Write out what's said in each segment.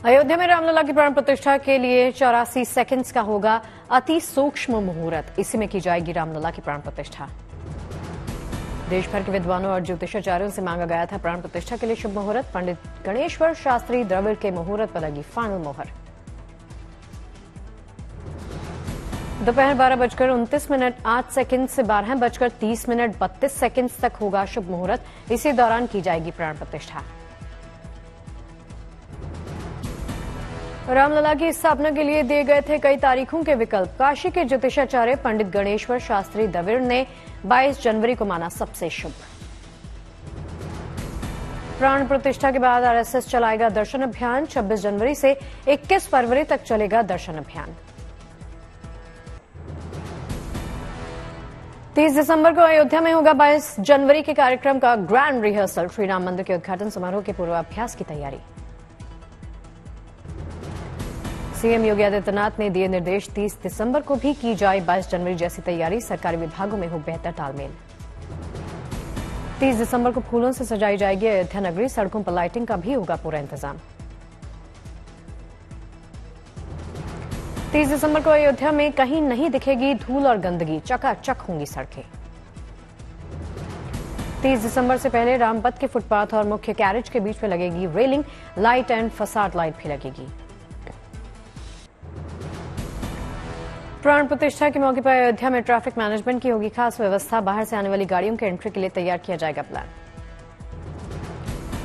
अयोध्या में रामलला की प्राण प्रतिष्ठा के लिए 84 सेकंड्स का होगा अति सूक्ष्म मुहूर्त। इसी में की जाएगी रामलला की प्राण प्रतिष्ठा। देश भर के विद्वानों और ज्योतिषाचार्यों से मांगा गया था प्राण प्रतिष्ठा के लिए शुभ मुहूर्त। पंडित गणेश्वर शास्त्री द्रविड़ के मुहूर्त पर लगी फाइनल मोहर। दोपहर 12:29 8 सेकंड से 12:30 32 सेकंड्स तक होगा शुभ मुहूर्त। इसी दौरान की जाएगी प्राण प्रतिष्ठा। रामलला की स्थापना के लिए दिए गए थे कई तारीखों के विकल्प। काशी के ज्योतिषाचार्य पंडित गणेश्वर शास्त्री द्रविड़ ने 22 जनवरी को माना सबसे शुभ। प्राण प्रतिष्ठा के बाद आरएसएस चलाएगा दर्शन अभियान। 26 जनवरी से 21 फरवरी तक चलेगा दर्शन अभियान। 30 दिसंबर को अयोध्या में होगा 22 जनवरी के कार्यक्रम का ग्रैंड रिहर्सल। श्री राम मंदिर के उद्घाटन समारोह के पूर्वाभ्यास की तैयारी। सीएम योगी आदित्यनाथ ने दिए निर्देश, 30 दिसंबर को भी की जाए 22 जनवरी जैसी तैयारी। सरकारी विभागों में हो बेहतर तालमेल। 30 दिसंबर को फूलों से सजाई जाएगी अयोध्या नगरी। सड़कों पर लाइटिंग का भी होगा पूरा इंतजाम। 30 दिसंबर को अयोध्या में कहीं नहीं दिखेगी धूल और गंदगी। चकाचक होंगी सड़कें। 30 दिसंबर से पहले रामपथ के फुटपाथ और मुख्य कैरेज के बीच में लगेगी railing. Light and facade light भी लगेगी। प्राण प्रतिष्ठा के मौके पर अयोध्या में ट्रैफिक मैनेजमेंट की होगी खास व्यवस्था। बाहर से आने वाली गाड़ियों के एंट्री के लिए तैयार किया जाएगा प्लान।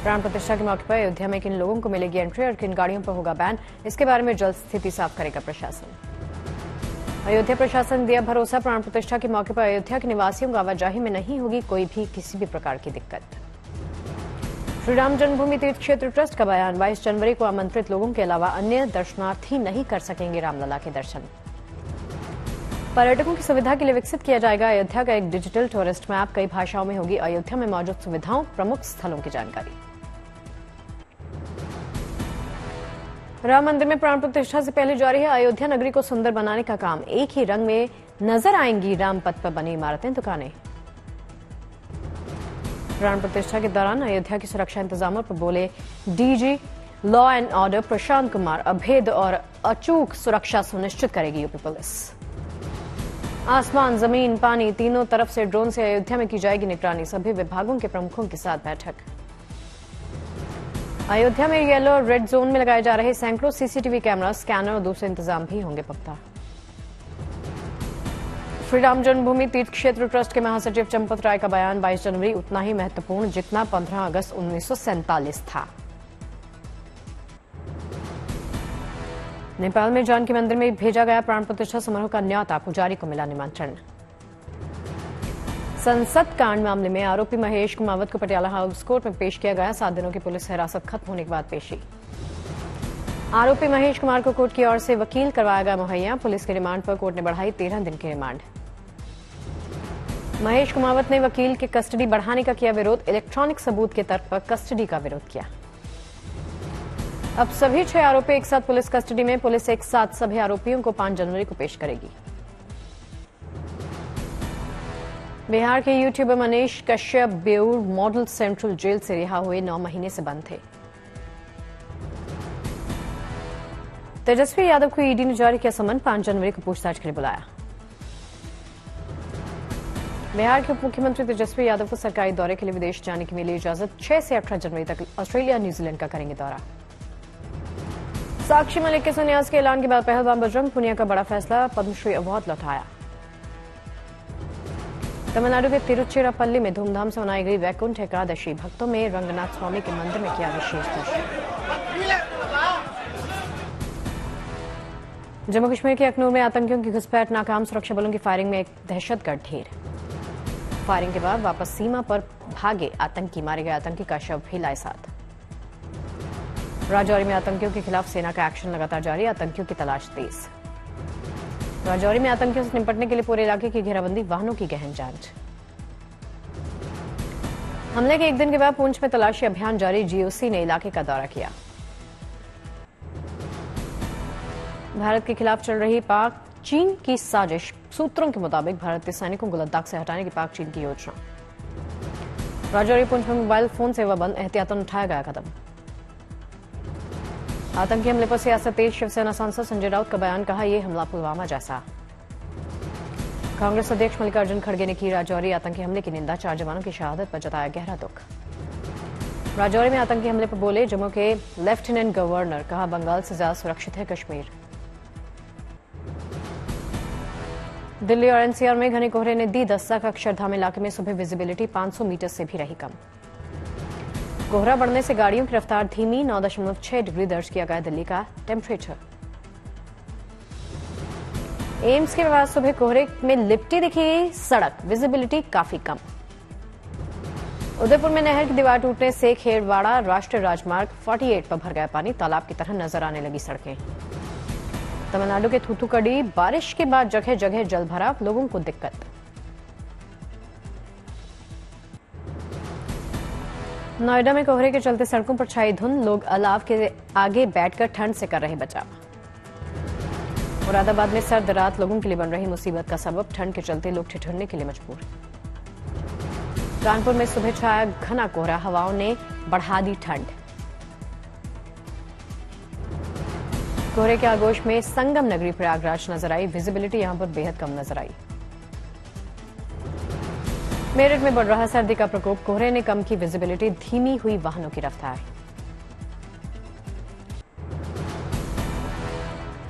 प्राण प्रतिष्ठा के मौके पर अयोध्या में किन लोगों को मिलेगी एंट्री और किन गाड़ियों पर होगा बैन, इसके बारे में जल्द स्थिति साफ करेगा प्रशासन। अयोध्या प्रशासन ने दिया भरोसा, प्राण प्रतिष्ठा के मौके पर अयोध्या के निवासियों को आवाजाही में नहीं होगी कोई भी किसी भी प्रकार की दिक्कत। श्रीराम जन्मभूमि तीर्थ क्षेत्र ट्रस्ट का बयान, 22 जनवरी को आमंत्रित लोगों के अलावा अन्य दर्शनार्थी नहीं कर सकेंगे रामलला के दर्शन। पर्यटकों की सुविधा के लिए विकसित किया जाएगा अयोध्या का एक डिजिटल टूरिस्ट मैप। कई भाषाओं में होगी अयोध्या में मौजूद सुविधाओं, प्रमुख स्थलों की जानकारी। राम मंदिर में प्राण प्रतिष्ठा से पहले जारी है अयोध्या नगरी को सुंदर बनाने का काम। एक ही रंग में नजर आएंगी रामपथ पर बनी इमारतें, दुकानें। प्राण प्रतिष्ठा के दौरान अयोध्या की सुरक्षा इंतजामों पर बोले DG law and order Prashant Kumar, अभेद और अचूक सुरक्षा सुनिश्चित करेगी यूपी पुलिस। आसमान, जमीन, पानी तीनों तरफ से ड्रोन से अयोध्या में की जाएगी निगरानी। सभी विभागों के प्रमुखों के साथ बैठक। अयोध्या में येलो और रेड जोन में लगाए जा रहे सैकड़ों सीसीटीवी कैमरा, स्कैनर और दूसरे इंतजाम भी होंगे पुख्ता। श्रीराम जन्मभूमि तीर्थ क्षेत्र ट्रस्ट के महासचिव चंपत राय का बयान, 22 जनवरी उतना ही महत्वपूर्ण जितना 15 अगस्त 1947 था। नेपाल में जानकी मंदिर में भेजा गया प्राण प्रतिष्ठा समारोह का न्योता, पुजारी को मिला निमंत्रण। संसद कांड मामले में आरोपी महेश कुमावत को पटियाला हाउस कोर्ट में पेश किया गया। 7 दिनों की पुलिस हिरासत खत्म होने के बाद पेशी। आरोपी महेश कुमार को कोर्ट की ओर से वकील करवाया गया मुहैया। पुलिस के रिमांड पर कोर्ट ने बढ़ाई 13 दिन की रिमांड। महेश कुमावत ने वकील के कस्टडी बढ़ाने का किया विरोध। इलेक्ट्रॉनिक सबूत के तर्क पर कस्टडी का विरोध किया। अब सभी 6 आरोपी एक साथ पुलिस कस्टडी में। पुलिस एक साथ सभी आरोपियों को 5 जनवरी को पेश करेगी। बिहार के YouTuber Manish Kashyap Beur model central jail से रिहा हुए 9 महीने से बंद थे। तेजस्वी यादव को ईडी ने जारी किया समन, 5 जनवरी को पूछताछ के लिए बुलाया। बिहार के उप मुख्यमंत्री तेजस्वी यादव को सरकारी दौरे के लिए विदेश जाने की मिली इजाजत। 6 से 18 जनवरी तक ऑस्ट्रेलिया न्यूजीलैंड का करेंगे दौरा। साक्षी मलिक के संन्यास के ऐलान के बाद पहलवान बजरंग पुनिया का बड़ा फैसला, पद्मश्री अवार्ड लौटाया। तमिलनाडु के तिरुचिरापल्ली में धूमधाम से मनाई गई वैकुंठ एकादशी। भक्तों में रंगनाथ स्वामी के मंदिर में किया विशेष दर्शन। जम्मू कश्मीर के अखनूर में आतंकियों की घुसपैठ नाकाम, सुरक्षा बलों की फायरिंग में एक दहशतगर्द ढेर। फायरिंग के बाद वापस सीमा पर भागे आतंकी, मारे गए आतंकी का शव भी लाए साथ। राजौरी में आतंकियों के खिलाफ सेना का एक्शन लगातार जारी, आतंकियों की तलाश तेज। राजौरी में आतंकियों से निपटने के लिए पूरे इलाके की घेराबंदी, वाहनों की गहन जांच। हमले के एक दिन के बाद पुंछ में तलाशी अभियान जारी, जीओसी ने इलाके का दौरा किया। भारत के खिलाफ चल रही पाक चीन की साजिश, सूत्रों के मुताबिक भारत के सैनिकों को लद्दाख से हटाने की पाक चीन की योजना। राजौरी पुंछ में मोबाइल फोन सेवा बंद, एहतियातन उठाया गया कदम। आतंकी हमले पर सियासत तेज, शिवसेना सांसद संजय राउत का बयान, कहा यह हमला पुलवामा जैसा। कांग्रेस अध्यक्ष मल्लिकार्जुन खड़गे ने की राजौरी आतंकी हमले की निंदा, 4 जवानों की शहादत पर जताया गहरा दुख। राजौरी में आतंकी हमले पर बोले जम्मू के लेफ्टिनेंट गवर्नर, कहा बंगाल से ज्यादा सुरक्षित है कश्मीर। दिल्ली और एनसीआर में घने कोहरे ने दी दस्तक, अक्षरधाम इलाके में सुबह विजिबिलिटी 500 मीटर से भी रही कम। कोहरा बढ़ने से गाड़ियों की रफ्तार धीमी, 9.6 डिग्री दर्ज किया गया दिल्ली का टेम्परेचर। एम्स के बाद सुबह कोहरे में लिपटी दिखी सड़क, विजिबिलिटी काफी कम। उदयपुर में नहर की दीवार टूटने से खेड़वाड़ा राष्ट्रीय राजमार्ग 48 पर भर गया पानी, तालाब की तरह नजर आने लगी सड़कें। तमिलनाडु के थूथुकुडी, बारिश के बाद जगह जगह जल भराव, लोगों को दिक्कत। नोएडा में कोहरे के चलते सड़कों पर छाई धुंध, लोग अलाव के आगे बैठकर ठंड से कर रहे बचाव। मुरादाबाद में सर्द रात लोगों के लिए बन रही मुसीबत का सबब, ठंड के चलते लोग ठिठुरने के लिए मजबूर। कानपुर में सुबह छाया घना कोहरा, हवाओं ने बढ़ा दी ठंड। कोहरे के आगोश में संगम नगरी प्रयागराज नजर आई, विजिबिलिटी यहां पर बेहद कम नजर आई। मेरठ में बढ़ रहा सर्दी का प्रकोप, कोहरे ने कम की विजिबिलिटी, धीमी हुई वाहनों की रफ्तार।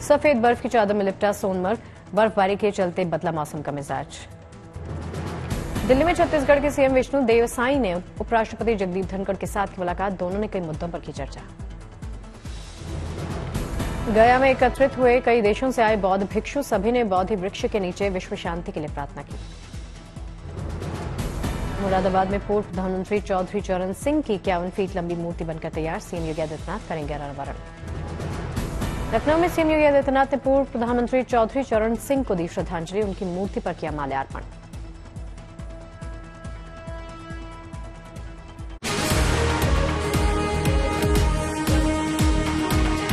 सफेद बर्फ की चादर में लिपटा सोनमर्ग, बर्फबारी के चलते बदला मौसम का मिजाज। दिल्ली में छत्तीसगढ़ के सीएम विष्णु देव साई ने उपराष्ट्रपति जगदीप धनखड़ के साथ की मुलाकात, दोनों ने कई मुद्दों पर की चर्चा। गया में एकत्रित हुए कई देशों से आए बौद्ध भिक्षु, सभी ने बोधि वृक्ष के नीचे विश्व शांति के लिए प्रार्थना की। मुरादाबाद में पूर्व प्रधानमंत्री चौधरी चरण सिंह की 51 फीट लंबी मूर्ति बनकर तैयार, सीएम योगी आदित्यनाथ करेंगे अनावरण। लखनऊ में सीएम योगी आदित्यनाथ ने पूर्व प्रधानमंत्री चौधरी चरण सिंह को दी श्रद्धांजलि, उनकी मूर्ति पर किया माल्यार्पण।